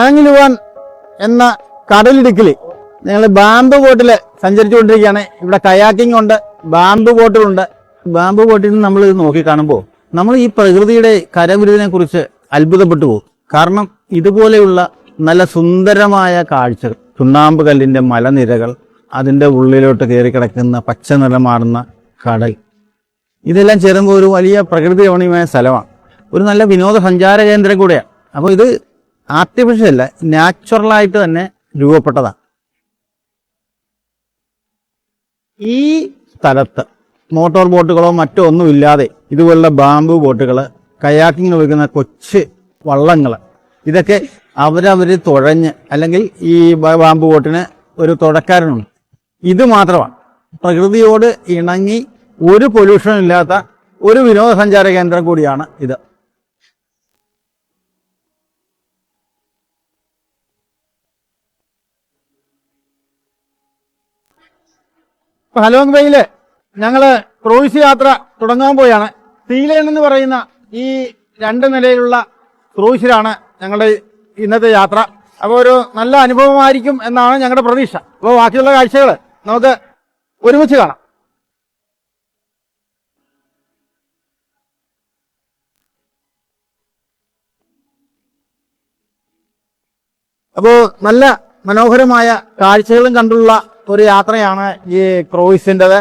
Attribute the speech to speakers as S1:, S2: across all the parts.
S1: ആങ്ങിലുവാൻ എന്ന കടലിടുക്കില് ഞങ്ങൾ ബാംബു ബോട്ടില് സഞ്ചരിച്ചുകൊണ്ടിരിക്കുകയാണ്. ഇവിടെ കയാക്കിംഗ് ഉണ്ട്, ബാംബു ബോട്ടുകളുണ്ട്. ബാംബു ബോട്ടിൽ നിന്ന് നമ്മൾ നോക്കി കാണുമ്പോൾ നമ്മൾ ഈ പ്രകൃതിയുടെ കരവിരുതിനെ കുറിച്ച് അത്ഭുതപ്പെട്ടു പോകും. കാരണം ഇതുപോലെയുള്ള നല്ല സുന്ദരമായ കാഴ്ചകൾ, ചുണ്ണാമ്പ് കല്ലിന്റെ മലനിരകൾ, അതിൻ്റെ ഉള്ളിലോട്ട് കയറി കിടക്കുന്ന പച്ച നിറമാറുന്ന കടൽ, ഇതെല്ലാം ചേരുമ്പോൾ ഒരു വലിയ പ്രകൃതി രമണീയമായ സ്ഥലമാണ്. ഒരു നല്ല വിനോദസഞ്ചാര കേന്ദ്രം കൂടെയാണ്. അപ്പോൾ ഇത് ആർട്ടിഫിഷ്യൽ അല്ല, നാച്ചുറലായിട്ട് തന്നെ രൂപപ്പെട്ടതാണ്. ഈ സ്ഥലത്ത് മോട്ടോർ ബോട്ടുകളോ മറ്റോ ഒന്നുമില്ലാതെ ഇതുപോലുള്ള ബാംബു ബോട്ടുകൾ, കയാക്കിങ്ങിന് ഉപയോഗിക്കുന്ന കൊച്ചു വള്ളങ്ങൾ, ഇതൊക്കെ അവരവർ തുഴഞ്ഞ്, അല്ലെങ്കിൽ ഈ ബാംബു ബോട്ടിന് ഒരു തുഴക്കാരനുണ്ട്. ഇത് മാത്രമാണ് പ്രകൃതിയോട് ഇണങ്ങി ഒരു പൊല്യൂഷനും ഇല്ലാത്ത ഒരു വിനോദസഞ്ചാര കേന്ദ്രം കൂടിയാണ് ഇത്. ഹലോങ് ബേയില് ഞങ്ങള് ക്രൂയിസ് യാത്ര തുടങ്ങാൻ പോയാണ്. സീലേൺ എന്ന് പറയുന്ന ഈ 2 നിലയിലുള്ള ക്രൂയിസിലാണ് ഞങ്ങളുടെ ഇന്നത്തെ യാത്ര. അപ്പോൾ ഒരു നല്ല അനുഭവമായിരിക്കും എന്നാണ് ഞങ്ങളുടെ പ്രതീക്ഷ. അപ്പോൾ ബാക്കിയുള്ള കാഴ്ചകൾ നമുക്ക് ഒരുമിച്ച് കാണാം. അപ്പോൾ നല്ല മനോഹരമായ കാഴ്ചകളും കണ്ടുള്ള ഒരു യാത്രയാണ് ഈ ക്രൂയിസിൻ്റെത്.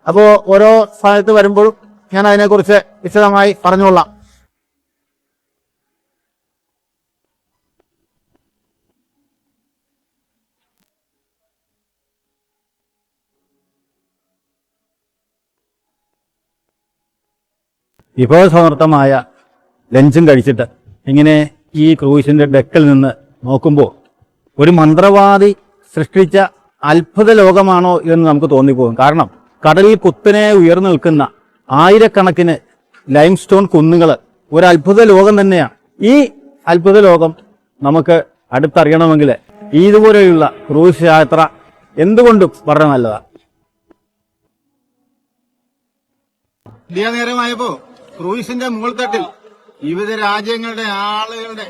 S1: അപ്പോൾ ഓരോ സ്ഥലത്ത് വരുമ്പോഴും ഞാൻ അതിനെക്കുറിച്ച് വിശദമായി പറഞ്ഞുകൊള്ളാം. വിഭവസമൃദ്ധമായ ലഞ്ചും കഴിച്ചിട്ട് ഇങ്ങനെ ഈ ക്രൂയിസിന്റെ ഡെക്കിൽ നിന്ന് നോക്കുമ്പോൾ ഒരു മന്ത്രവാദി സൃഷ്ടിച്ച അത്ഭുത ലോകമാണോ എന്ന് നമുക്ക് തോന്നിപ്പോകും. കാരണം കടലിൽ കുത്തനെ ഉയർന്നു നിൽക്കുന്ന ആയിരക്കണക്കിന് ലൈംസ്റ്റോൺ കുന്നുകൾ ഒരു അത്ഭുത ലോകം തന്നെയാണ്. ഈ അത്ഭുത ലോകം നമുക്ക് അടുത്തറിയണമെങ്കിൽ ഇതുപോലെയുള്ള ക്രൂയിസ് യാത്ര എന്തുകൊണ്ടും വളരെ നല്ലതാണ്. ഇന്ത്യ നേരമായപ്പോ ക്രൂയിസിന്റെ മുകൾത്തട്ടിൽ വിവിധ രാജ്യങ്ങളുടെ ആളുകളുടെ